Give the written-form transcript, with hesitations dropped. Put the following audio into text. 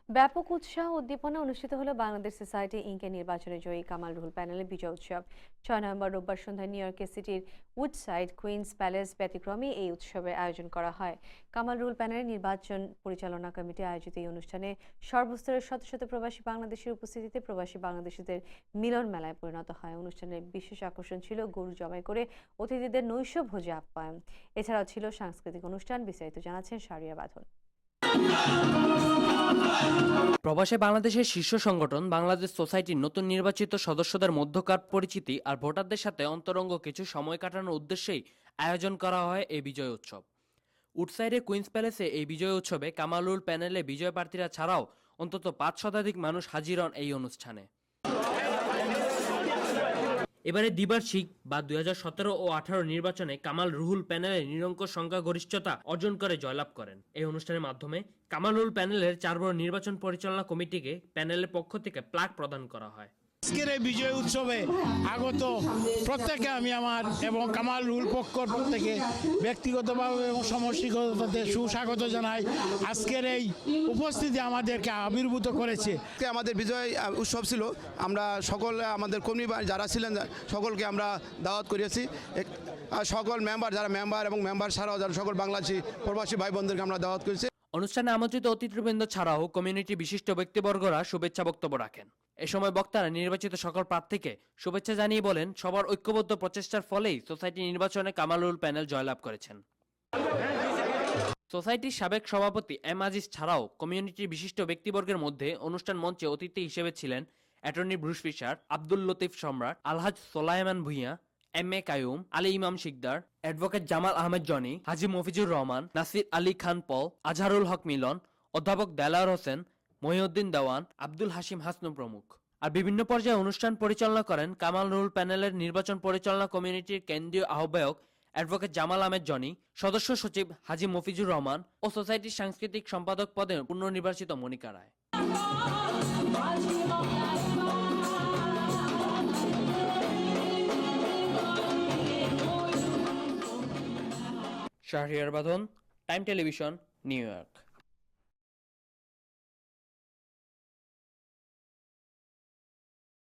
ব্যাপক উৎসাহ উদ্দীপনা অনুষ্ঠিত হলো বাংলাদেশ সোসাইটি ইনকের নির্বাচনে জয়ী কামাল রুহুল প্যানেলের বিজয় উৎসব। 6 নভেম্বর রোববার সন্ধ্যায় নিউ ইয়র্কের সিটির উডসাইড কুইন্স প্যালেস ব্যতিক্রমে এই উৎসবের আয়োজন করা হয়। কামাল রুহুল প্যানেলের নির্বাচন পরিচালনা কমিটি আয়োজিত এই অনুষ্ঠানে সর্বস্তরের শত শত প্রবাসী বাংলাদেশের উপস্থিতিতে প্রবাসী বাংলাদেশিদের মিলন মেলায় পরিণত হয়। অনুষ্ঠানের বিশেষ আকর্ষণ ছিল গরু জবাই করে অতিথিদের নৈশ ভোজে আপ্যায়ন। এছাড়াও ছিল সাংস্কৃতিক অনুষ্ঠান। বিস্তারিত জানাচ্ছেন শাহরিয়া বাঁধন। প্রবাসে বাংলাদেশের শীর্ষ সংগঠন বাংলাদেশ সোসাইটির নতুন নির্বাচিত সদস্যদের মধ্যকার পরিচিতি আর ভোটারদের সাথে অন্তরঙ্গ কিছু সময় কাটানোর উদ্দেশ্যেই আয়োজন করা হয় এই বিজয় উৎসব। উডসাইডে কুইন্স প্যালেসে এই বিজয় উৎসবে কামালুল প্যানেলে বিজয় প্রার্থীরা ছাড়াও অন্তত 5 শতাধিক মানুষ হাজির হন এই অনুষ্ঠানে। এবারে দ্বিবার্ষিক বা 2017 ও 18 নির্বাচনে কামাল রুহুল প্যানেলের নিরঙ্কুশ সংখ্যাগরিষ্ঠতা অর্জন করে জয়লাভ করেন। এই অনুষ্ঠানের মাধ্যমে কামাল রুহুল প্যানেলের 4 বড় নির্বাচন পরিচালনা কমিটিকে প্যানেলের পক্ষ থেকে প্লাক প্রদান করা হয়। আজকের এই বিজয় উৎসবে আগত প্রত্যেকে আমি আমার এবং কামাল রুহুল পক্ষ থেকে ব্যক্তিগতভাবে এবং সমষ্টিগতভাবে সুস্বাগত জানাই। আজকের এই উপস্থিতি আমাদেরকে আবির্ভূত করেছে। আমাদের বিজয় উৎসব ছিল, আমরা সকল আমাদের কর্মী যারা ছিলেন সকলকে আমরা দাওয়াত করিয়েছি। সকল মেম্বার যারা মেম্বার এবং মেম্বার ছাড়াও যারা সকল বাংলাদেশি প্রবাসী ভাই বোনদেরকে আমরা দাওয়াত করেছি। অনুষ্ঠানে আমন্ত্রিত অতিথিবৃন্দ ছাড়াও কমিউনিটি বিশিষ্ট ব্যক্তিবর্গরা শুভেচ্ছা বক্তব্য রাখেন। এ সময় বক্তারা নির্বাচিত সকল প্রার্থীকে শুভেচ্ছা জানিয়ে বলেন, সবার ঐক্যবদ্ধ প্রচেষ্টার ফলেই সোসাইটি নির্বাচনে কামালুল প্যানেল জয়লাভ করেছেন। সোসাইটির সাবেক সভাপতি এম আজিজ ছাড়াও কমিউনিটির বিশিষ্ট ব্যক্তিবর্গের মধ্যে অনুষ্ঠান মঞ্চে অতিথি হিসেবে ছিলেন attorney Bruce Fisher, Abdul Latif Samrat, Alhaj Solaiman Bhuiyan, M A Kayum, Ali Imam Sikder, advocate Jamal Ahmed Jony, Haji Mofizur Rahman, Nasir Ali Khan Paul, Azharul Haque Milon, অধ্যাপক দেলাওয়ার হোসেন, মহিউদ্দিন দেওয়ান, আব্দুল হাশিম হাসনু প্রমুখ। আর বিভিন্ন পর্যায়ে অনুষ্ঠান পরিচালনা করেন কামাল রুহুল প্যানেলের নির্বাচন পরিচালনা কমিটির কেন্দ্রীয় আহ্বায়ক অ্যাডভোকেট জামাল আহমেদ জনি, সদস্য সচিব হাজি মফিজুর রহমান ও সোসাইটির সাংস্কৃতিক সম্পাদক পদে পুনর্নির্বাচিত মনিকা রায়। শাহরিয়ার বাঁধন, টাইম টেলিভিশন, নিউ ইয়র্ক।